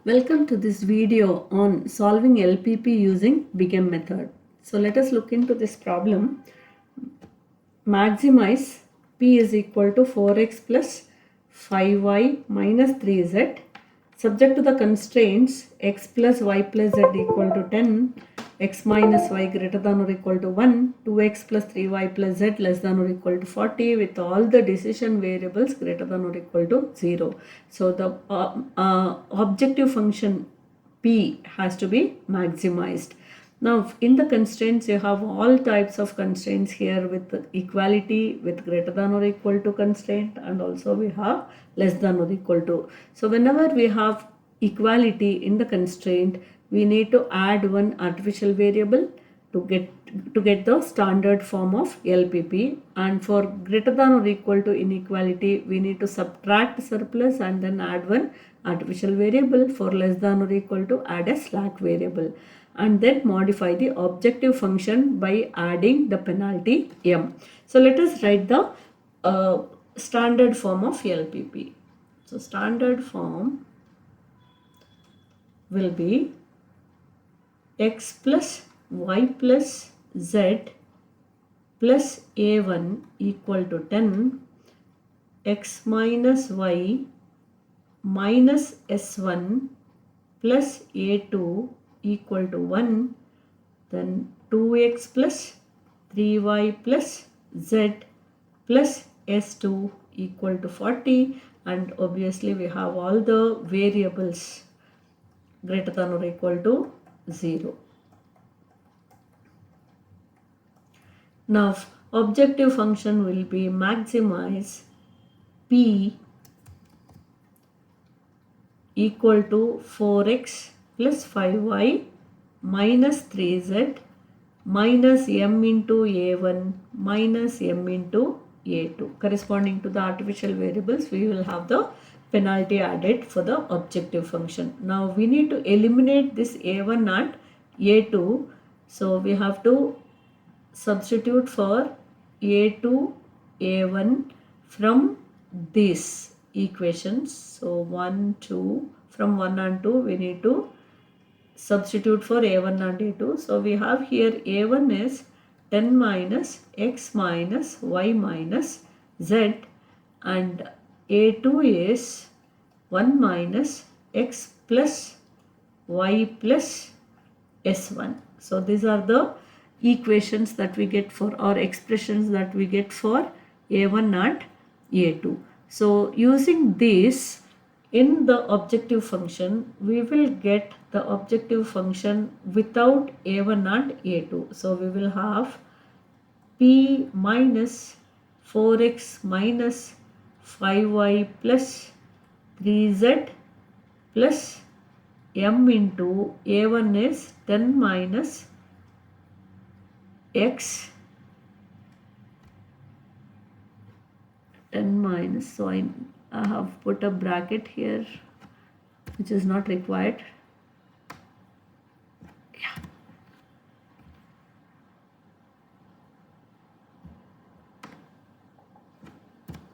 Welcome to this video on solving LPP using BEGIN method. So let us look into this problem. Maximize P is equal to 4x plus 5y minus 3z. Subject to the constraints x plus y plus z equal to 10, x minus y greater than or equal to 1, 2x plus 3y plus z less than or equal to 40 with all the decision variables greater than or equal to 0. So the objective function P has to be maximized. Now in the constraints you have all types of constraints here with equality, with greater than or equal to constraint, and also we have less than or equal to. So whenever we have equality in the constraint, we need to add one artificial variable to get the standard form of LPP, and for greater than or equal to inequality we need to subtract surplus and then add one artificial variable. For less than or equal to, add a slack variable, and then modify the objective function by adding the penalty m. So let us write the standard form of LPP. So standard form will be x plus y plus z plus a1 equal to 10, x minus y minus s1 plus a2 equal to 1, then 2x plus 3y plus z plus s2 equal to 40, and obviously we have all the variables greater than or equal to 0. Now objective function will be maximize P equal to 4x plus 5y minus 3z minus m into a1 minus m into a2. Corresponding to the artificial variables, we will have the penalty added for the objective function. Now we need to eliminate this a1 and a2. So we have to substitute for a2, a1 from these equations. So 1, 2, from 1 and 2 we need to substitute for a1 and a2. So we have here a1 is 10 minus x minus y minus z, and a2 is 1 minus x plus y plus s1. So these are the equations that we get for, or expressions that we get for a1 and a2. So using this in the objective function, we will get the objective function without a1 and a2. So we will have p minus 4x minus 5y plus 3z plus m into a1 is 10 minus x 10 minus, so I have put a bracket here which is not required. Yeah.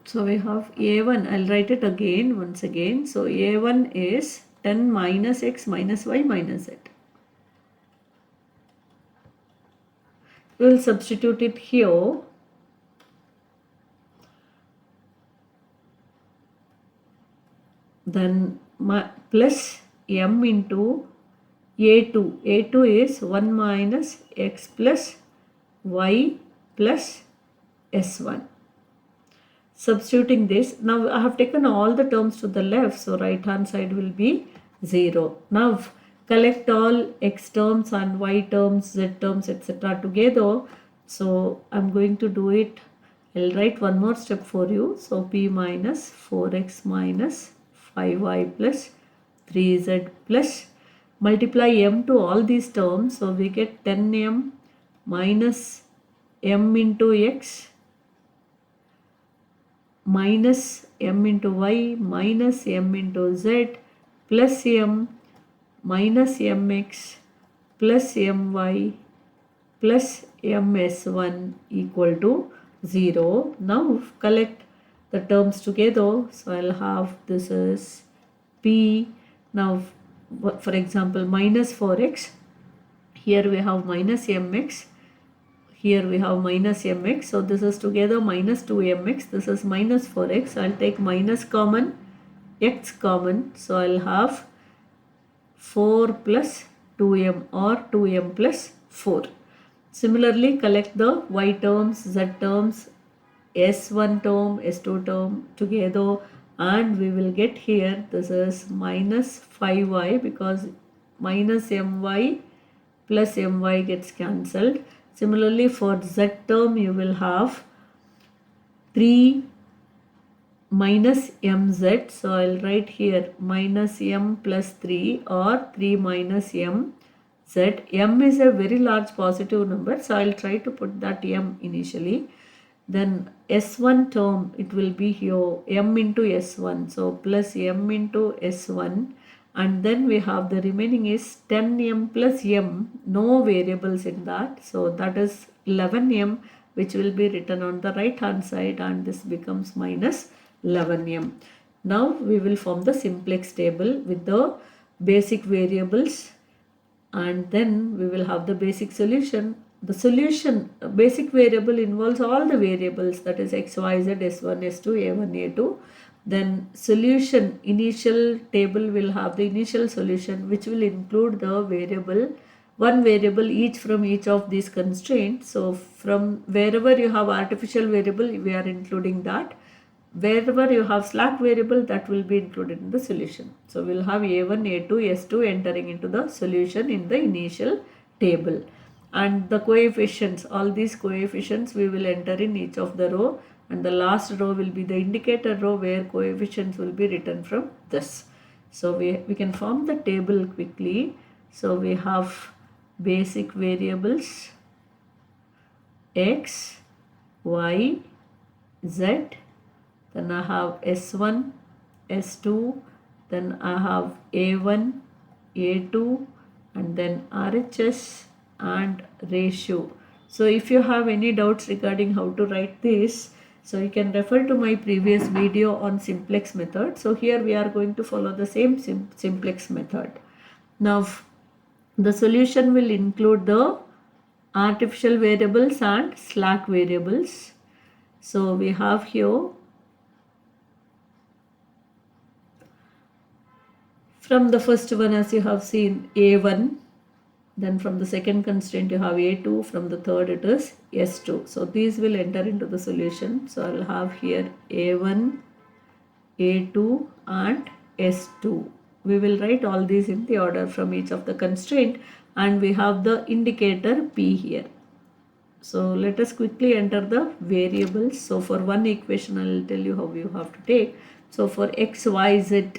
So we have a1, I'll write it again once again. So a1 is 10 minus x minus y minus z. We will substitute it here. Then plus m into a2. a2 is 1 minus x plus y plus s1. Substituting this, now I have taken all the terms to the left, so right hand side will be 0. Now collect all x terms and y terms, z terms, etc. together. So I'm going to do it. I'll write one more step for you. So p minus 4x minus 5y plus 3z plus multiply m to all these terms. So we get 10m minus m into x minus m into y minus m into z plus m minus mx plus my plus ms1 equal to 0. Now collect the terms together. So I'll have this is p. Now for example, minus 4x, here we have minus mx, here we have minus mx, so this is together minus 2mx, this is minus 4x. I'll take minus common, x common, so I'll have 4 plus 2m or 2m plus 4. Similarly, collect the y terms, z terms, s1 term, s2 term together, and we will get here this is minus 5y because minus my plus my gets cancelled. Similarly, for z term you will have 3 minus mz, so I'll write here minus m plus 3 or 3 minus m z. M is a very large positive number, so I'll try to put that m initially. Then s1 term, it will be here m into s1, so plus m into s1, and then we have the remaining is 10m plus m, no variables in that, so that is 11m, which will be written on the right hand side, and this becomes minus 11m. Now we will form the simplex table with the basic variables, and then we will have the basic solution. The solution basic variable involves all the variables, that is x, y, z, s1, s2, a1, a2. Then solution initial table will have the initial solution, which will include the variable, one variable each from each of these constraints. So from wherever you have artificial variable, we are including that. Wherever you have slack variable, that will be included in the solution. So we'll have a1, a2, s2 entering into the solution in the initial table. And the coefficients, all these coefficients we will enter in each of the row, and the last row will be the indicator row where coefficients will be written from this. So we can form the table quickly. So we have basic variables x, y, z, then I have s1, s2, then I have a1, a2, and then RHS and ratio. So if you have any doubts regarding how to write this, so you can refer to my previous video on simplex method. So here we are going to follow the same simplex method. Now the solution will include the artificial variables and slack variables. So we have here from the first one, as you have seen, a1, then from the second constraint you have a2, from the third it is s2. So these will enter into the solution. So I'll have here a1, a2 and s2. We will write all these in the order from each of the constraint, and we have the indicator p here. So let us quickly enter the variables. So for one equation I will tell you how you have to take. So for x, y, z,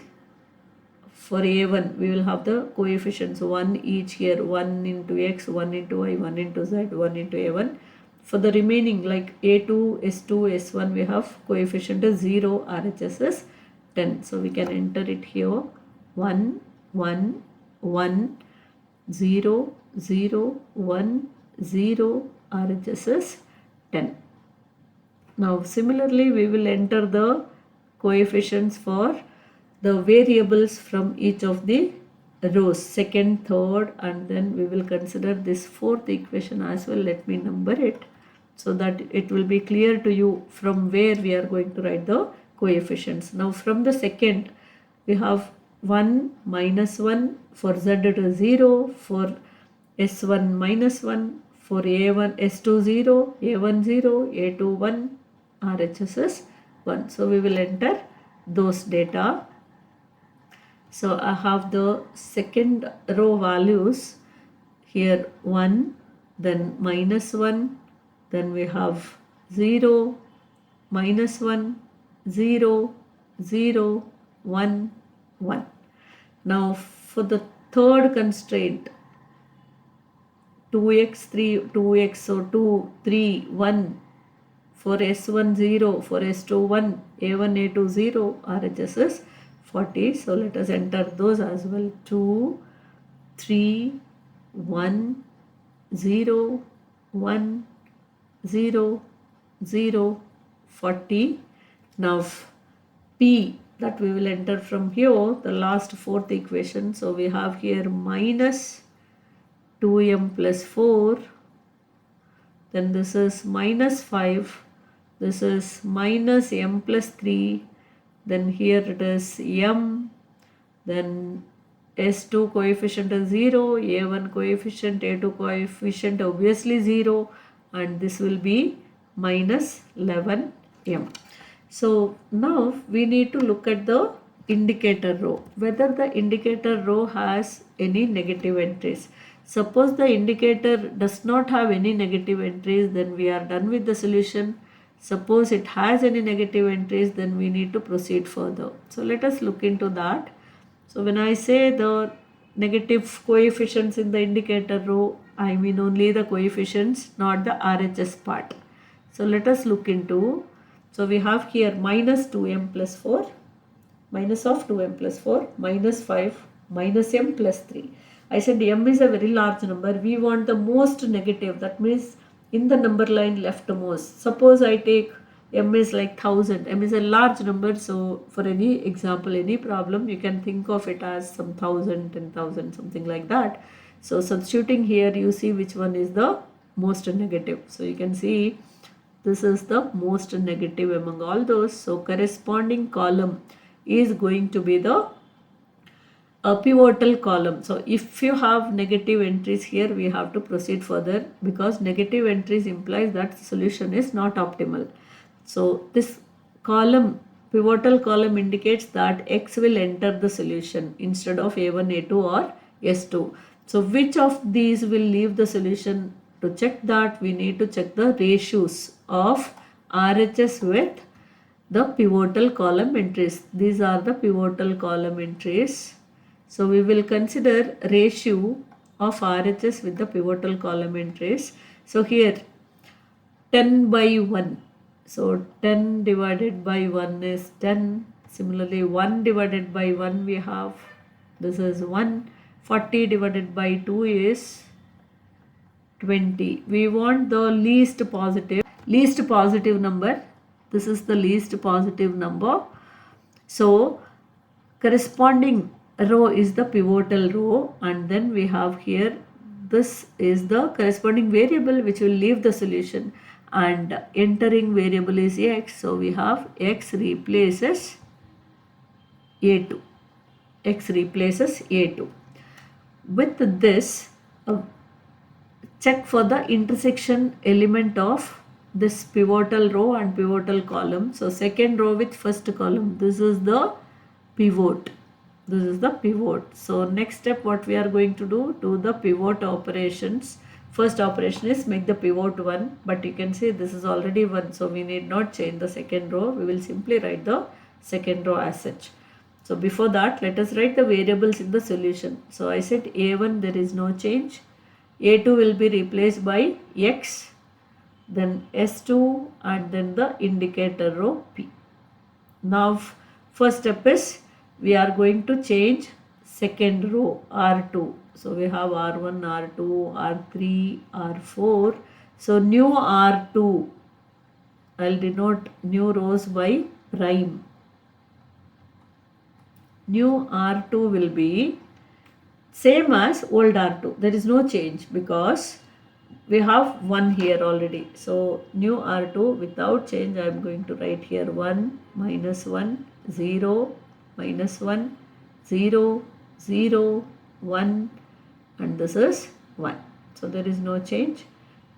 for a1 we will have the coefficients 1 each here, 1 into x, 1 into y, 1 into z, 1 into a1. For the remaining like a2, s2, s1 we have coefficient is 0, RHS is 10. So we can enter it here 1, 1, 1, 0, 0, 1, 0, RHS is 10. Now similarly we will enter the coefficients for the variables from each of the rows, second, third, and then we will consider this fourth equation as well. Let me number it so that it will be clear to you from where we are going to write the coefficients. Now from the second we have 1, minus 1, for z it is 0, for s1 minus 1, for a1 s2 0, a1 0, a2 1, RHS is 1. So we will enter those data. So I have the second row values here 1, then minus 1, then we have 0, minus 1, 0, 0, 1, 1. Now for the third constraint 2x, 3, 2x, so 2, 3, 1, for s1 0, for s2 1, a1, a2 0, RHS is 40. So let us enter those as well. 2, 3, 1, 0, 1, 0, 0, 40. Now P that we will enter from here, the last fourth equation. So we have here minus 2m plus 4, then this is minus 5, this is minus m plus 3, then here it is m, then S2 coefficient is 0, A1 coefficient, A2 coefficient obviously 0, and this will be minus 11m. So now we need to look at the indicator row, whether the indicator row has any negative entries. Suppose the indicator does not have any negative entries, then we are done with the solution. Suppose it has any negative entries, then we need to proceed further. So let us look into that. So when I say the negative coefficients in the indicator row, I mean only the coefficients, not the RHS part. So let us look into, so we have here minus 2m plus 4, minus of 2m plus 4, minus 5, minus m plus 3. I said m is a very large number. We want the most negative, that means in the number line leftmost. Suppose I take m is like 1000. M is a large number, so for any example, any problem, you can think of it as some 1000, 10,000, something like that. So substituting here, you see which one is the most negative. So you can see this is the most negative among all those. So corresponding column is going to be the a pivotal column. So if you have negative entries here, we have to proceed further, because negative entries implies that the solution is not optimal. So this column, pivotal column, indicates that X will enter the solution instead of A1, A2 or S2. So which of these will leave the solution? To check that, we need to check the ratios of RHS with the pivotal column entries. These are the pivotal column entries. So we will consider ratio of RHS with the pivotal column entries. So here 10 by 1. So 10 divided by 1 is 10. Similarly 1 divided by 1 we have, this is 1. 40 divided by 2 is 20. We want the least positive number. This is the least positive number. So corresponding row is the pivotal row, and then we have here, this is the corresponding variable which will leave the solution, and entering variable is x. So we have x replaces a2. X replaces a2. With this, check for the intersection element of this pivotal row and pivotal column. So second row with first column, this is the pivot. This is the pivot. So next step, what we are going to do the pivot operations. First operation is make the pivot 1, but you can see this is already 1, so we need not change the second row. We will simply write the second row as such. So before that, let us write the variables in the solution. So I said A1, there is no change. A2 will be replaced by X, then S2, and then the indicator row P. Now first step is, we are going to change second row R2. So we have R1, R2, R3, R4. So new R2, I'll denote new rows by prime. New R2 will be same as old R2. There is no change because we have 1 here already. So new R2 without change, I am going to write here 1, minus 1, 0, minus 1, 0, 0, 1, and this is 1. So there is no change.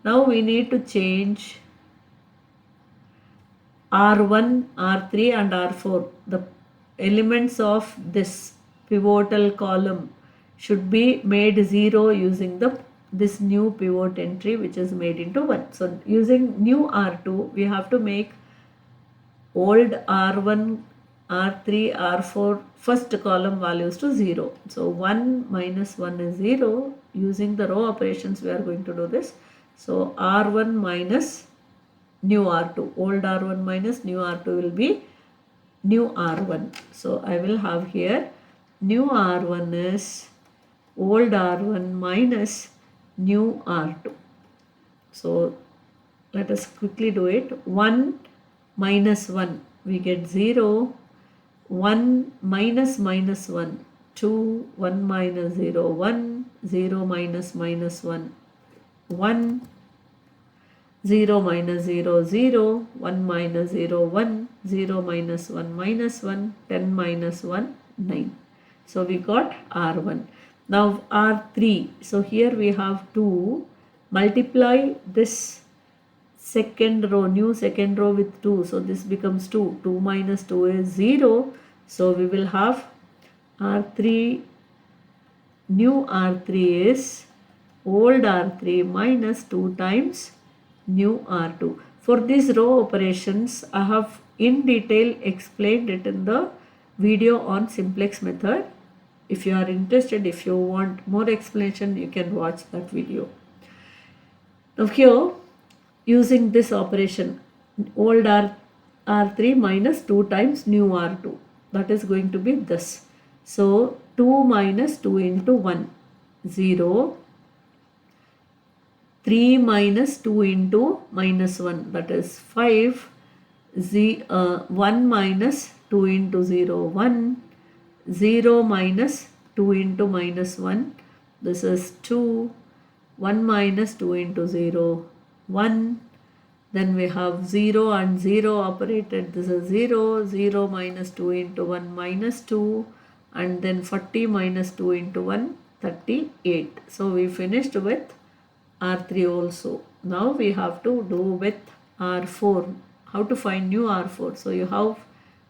Now we need to change R1, R3 and R4. The elements of this pivotal column should be made 0 using this new pivot entry which is made into 1. So using new R2, we have to make old R1, R3, R4 first column values to 0. So 1 minus 1 is 0. Using the row operations, we are going to do this. So R1 minus new R2. Old R1 minus new R2 will be new R1. So I will have here new R1 is old R1 minus new R2. So let us quickly do it. 1 minus 1, we get 0. 1 minus minus 1, 2, 1 minus 0, 1, 0 minus minus 1, 1, 0 minus 0, 0, 1 minus 0, 1, 0 minus 1 minus 1, 10 minus 1, 9. So we got R1. Now R3. So here we have 2. Multiply this second row, new second row with 2. So this becomes 2. 2 minus 2 is 0. So we will have R3, new R3 is old R3 minus 2 times new R2. For these row operations, I have in detail explained it in the video on simplex method. If you are interested, if you want more explanation, you can watch that video. Now here, using this operation, old R3 minus 2 times new R2, that is going to be this. So 2 minus 2 into 1, 0. 3 minus 2 into minus 1, that is 5. 1 minus 2 into 0, 1. 0 minus 2 into minus 1, this is 2. 1 minus 2 into 0, 1. Then we have 0 and 0 operated, this is 0. 0 minus 2 into 1 minus 2. And then 40 minus 2 into 1, 38. So we finished with R3 also. Now we have to do with R4. How to find new R4? So you have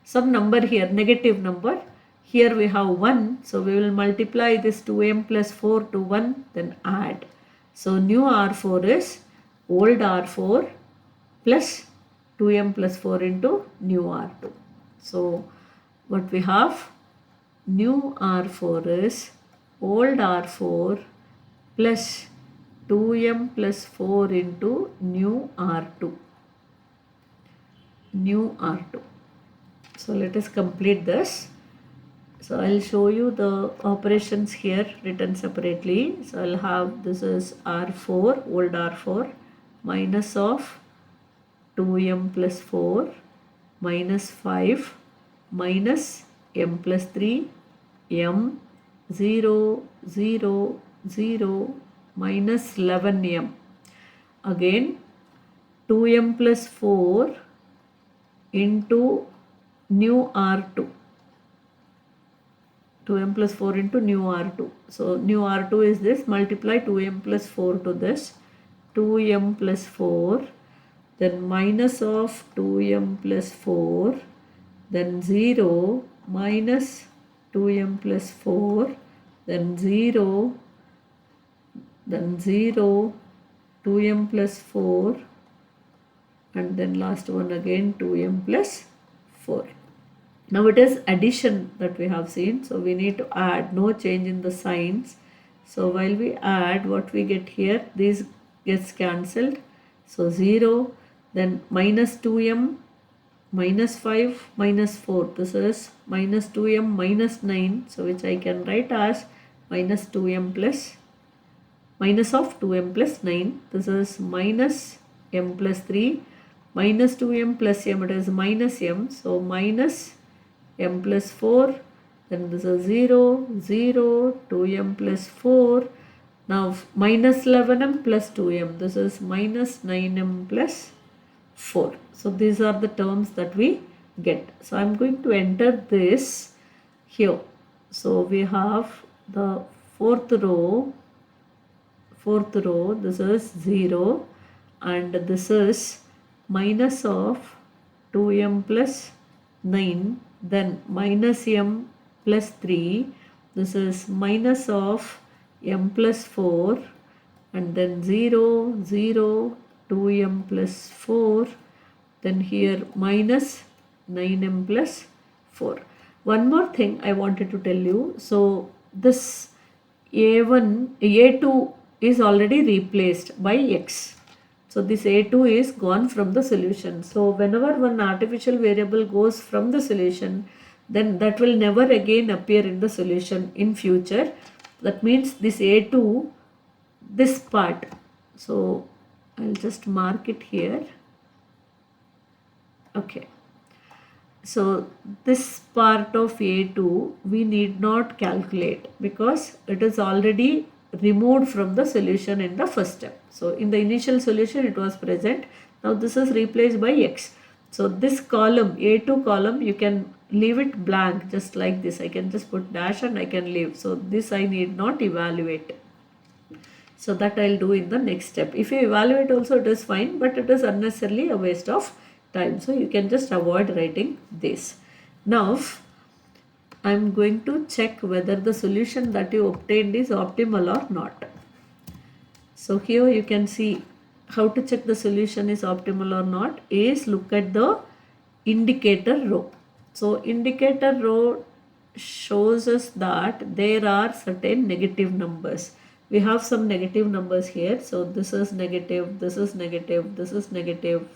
some number here, negative number. Here we have 1. So we will multiply this 2m plus 4 to 1, then add. So new R4 is old R4 plus 2m plus 4 into new R2. So what we have? New R4 is old R4 plus 2m plus 4 into new R2. New R2. So let us complete this. So I'll show you the operations here written separately. So I'll have, this is R4, old R4, minus of 2m plus 4, minus 5, minus m plus 3, m, 0, 0, 0, minus 11m. Again 2m plus 4 into new R2. 2m plus 4 into new R2. So new R2 is this, multiply 2m plus 4 to this, 2m plus 4, then minus of 2m plus 4, then 0, minus 2m plus 4, then 0, then 0, 2m plus 4, and then last one again 2m plus 4. Now it is addition that we have seen, so we need to add, no change in the signs. So while we add, what we get here, this gets cancelled, so 0, then minus 2m, minus 5, minus 4, this is minus 2m minus 9, so which I can write as minus 2m plus, minus of 2m plus 9, this is minus m plus 3, minus 2m plus m, it is minus m, so minus m plus 4, then this is 0, 0, 2m plus 4, now minus 11m plus 2m, this is minus 9m plus 4. So these are the terms that we get. So I am going to enter this here. So we have the fourth row, this is 0, and this is minus of 2m plus 9, then minus m plus 3, this is minus of m plus 4, and then 0, 0, 2m plus 4, then here minus 9m plus 4. One more thing I wanted to tell you. So this A2 is already replaced by x. So this A2 is gone from the solution. So whenever one artificial variable goes from the solution, then that will never again appear in the solution in future. That means this A2, this part. So I'll just mark it here. Okay. So this part of A2 we need not calculate because it is already removed from the solution in the first step. So in the initial solution it was present. Now this is replaced by x. So this column, A2 column, you can leave it blank just like this. I can just put dash and I can leave. So this I need not evaluate. So that I'll do in the next step. If you evaluate also it is fine, but it is unnecessarily a waste of time. So you can just avoid writing this. Now I'm going to check whether the solution that you obtained is optimal or not. So here you can see how to check the solution is optimal or not is look at the indicator row. So indicator row shows us that there are certain negative numbers. We have some negative numbers here. So this is negative, this is negative, this is negative.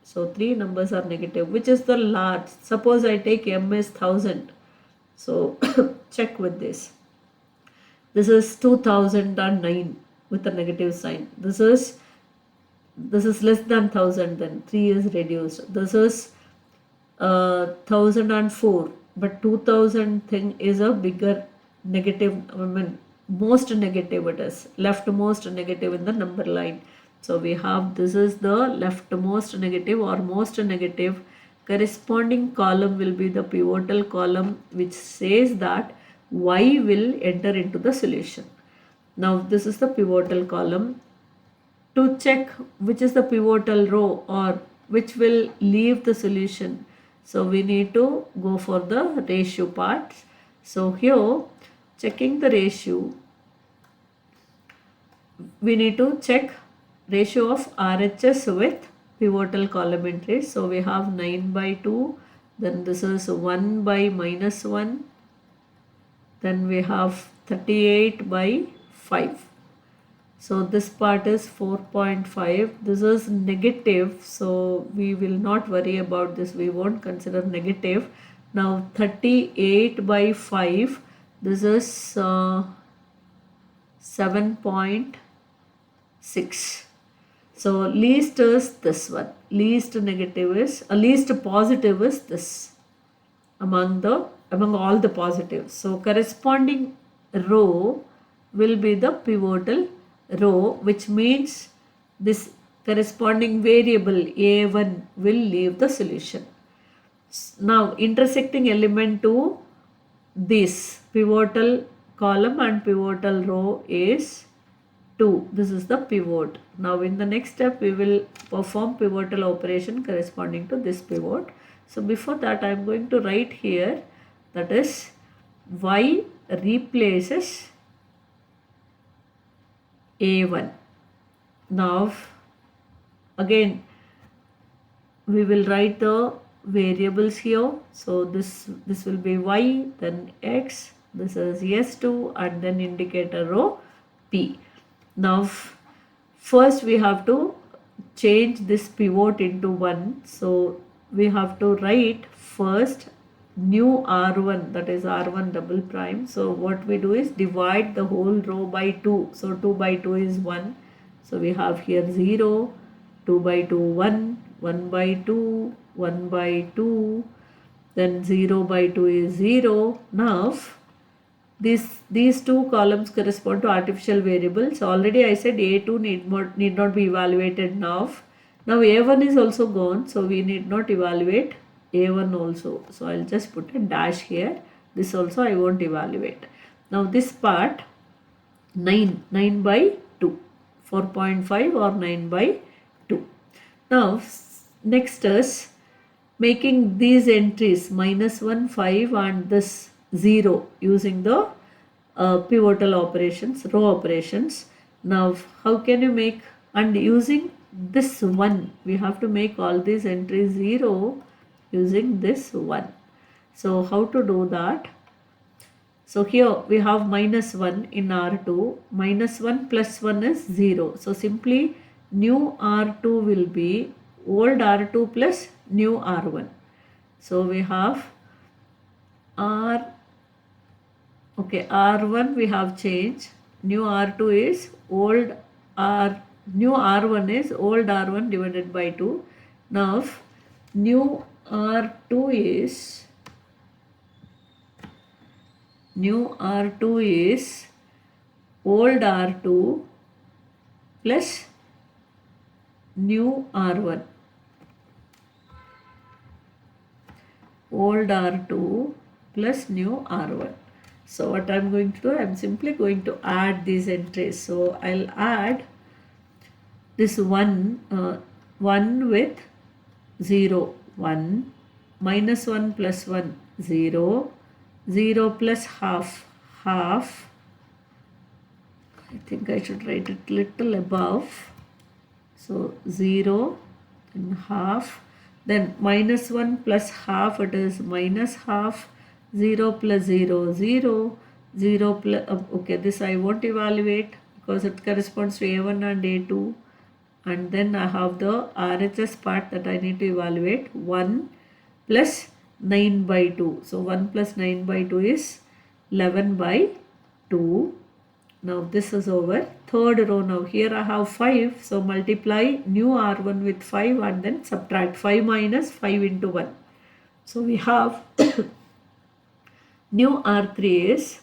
So three numbers are negative. Which is the large? Suppose I take m is 1000. So check with this. This is 2009 with a negative sign. This is less than 1000, then 3 is reduced. This is 1004, but 2000 thing is a bigger negative, I mean most negative it is, leftmost negative in the number line. So we have this is the leftmost negative or most negative. Corresponding column will be the pivotal column which says that y will enter into the solution. Now this is the pivotal column. To check which is the pivotal row or which will leave the solution, so we need to go for the ratio part. So here checking the ratio, we need to check ratio of RHS with pivotal column entries. So we have 9 by 2, then this is 1 by minus 1, then we have 38 by 5. So this part is 4.5. This is negative, so we will not worry about this. We won't consider negative. Now 38 by 5. This is 7.6. So least is this one. Least negative is least positive is this among all the positives. So corresponding row will be the pivotal row, which means this corresponding variable a1 will leave the solution. Now intersecting element to this pivotal column and pivotal row is 2. This is the pivot. Now in the next step we will perform pivotal operation corresponding to this pivot. So before that I am going to write here, that is y replaces a1. Now again we will write the variables here. So this will be y, then x, this is s2, and then indicator row p. Now first we have to change this pivot into 1. So we have to write first new r1, that is r1 double prime. So what we do is divide the whole row by 2. So 2 by 2 is 1. So we have here 0, 2 by 2 1, 1 by 2, 1 by 2, then 0 by 2 is 0. Now these two columns correspond to artificial variables. Already I said a2 need not be evaluated now. Now a1 is also gone, so we need not evaluate a1 also. So I'll just put a dash here. This also I won't evaluate. Now this part 9 by 2, 4.5 or 9 by 2. Now next is making these entries -1, 5 and this 0 using the pivotal operations, row operations. Now how can you make, and using this 1 we have to make all these entries 0 using this 1. So how to do that? So here we have -1 in R2, -1 plus 1 is 0. So simply new R2 will be old R2 plus new R1. So we have R1 we have changed, new R2 is old new R1 is old R1 divided by 2. Now new R2 is old R2 plus new R1. Old R2 plus new R1. So what I'm going to do, I'm simply going to add these entries. So I'll add this 1 with 0, 1, minus 1 plus 1, 0, 0 plus half, half. I think I should write it little above. So 0 and half, then minus 1 plus half, it is minus half, 0 plus 0, 0, 0 plus, okay, this I won't evaluate because it corresponds to A1 and A2, and then I have the RHS part that I need to evaluate, 1 plus 9 by 2. So 1 plus 9 by 2 is 11 by 2. Now this is over. Third row, now here I have 5. So multiply new R1 with 5 and then subtract 5 minus 5 into 1. So we have new R3 is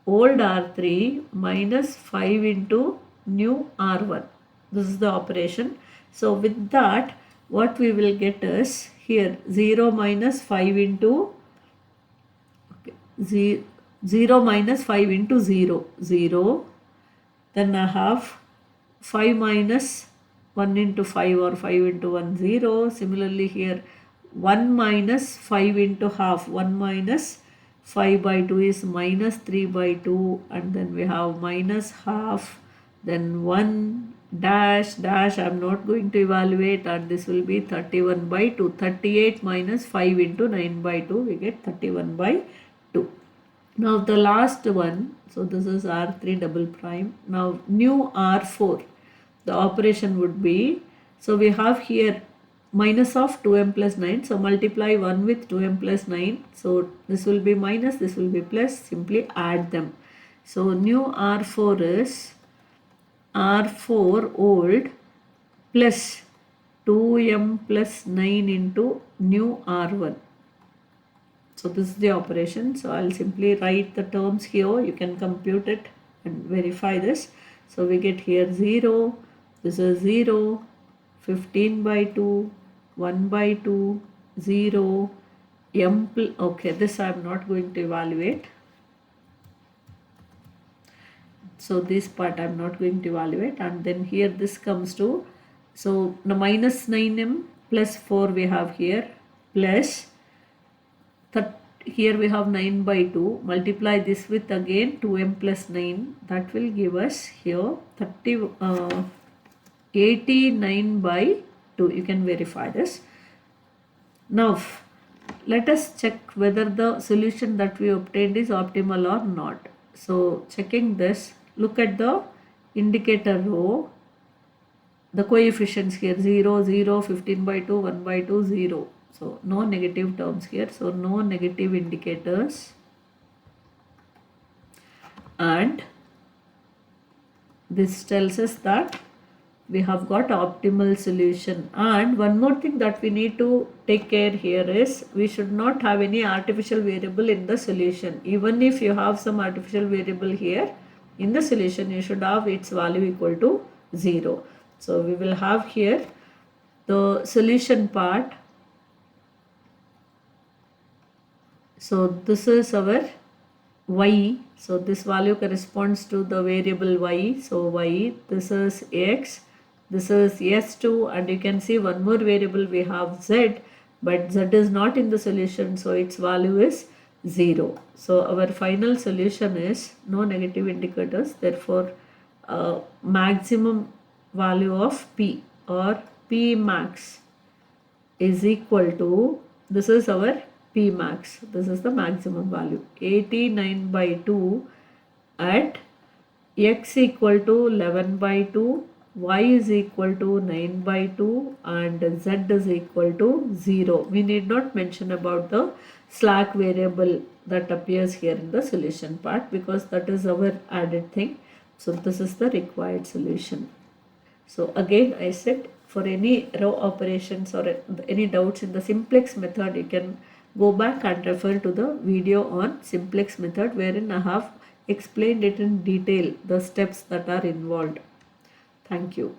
old R3 minus 5 into new R1. This is the operation. So with that, what we will get is here 0 minus 5 into 0 minus 5 into 0, 0. Then I have 5 minus 1 into 5 or 5 into 1, 0. Similarly here 1 minus 5 into half, 1 minus 5 by 2 is minus 3 by 2, and then we have minus half, then 1 dash dash I'm not going to evaluate, and this will be 31 by 2. 38 minus 5 into 9 by 2, we get 31 by 2. Now the last one, so this is R3 double prime. Now new R4, the operation would be, so we have here minus of 2m plus 9, so multiply 1 with 2m plus 9, so this will be minus, this will be plus, simply add them. So new R4 is R4 old plus 2m plus 9 into new R1. So this is the operation. So I'll simply write the terms here. You can compute it and verify this. So we get here 0, this is 0, 15 by 2, 1 by 2, 0, okay, this I'm not going to evaluate. So this part I'm not going to evaluate, and then here this comes to, so the minus 9m plus 4 we have here, plus here we have 9 by 2, multiply this with again 2m plus 9, that will give us here 89 by 2. You can verify this. Now let us check whether the solution that we obtained is optimal or not. So checking this, look at the indicator row, the coefficients here 0, 0, 15 by 2, 1 by 2, 0. So no negative terms here, so no negative indicators, and this tells us that we have got optimal solution. And one more thing that we need to take care here is we should not have any artificial variable in the solution. Even if you have some artificial variable here in the solution, you should have its value equal to 0. So we will have here the solution part. So this is our y, so this value corresponds to the variable y, so y, this is x, this is s2, and you can see one more variable we have z, but z is not in the solution, so its value is 0. So our final solution is no negative indicators, therefore maximum value of p or p max is equal to, this is our p max, this is the maximum value, 89 by 2 at x equal to 11 by 2, y is equal to 9 by 2, and z is equal to 0. We need not mention about the slack variable that appears here in the solution part because that is our added thing. So this is the required solution. So again I said For any row operations or any doubts in the simplex method, you can go back and refer to the video on simplex method, wherein I have explained it in detail, the steps that are involved. Thank you.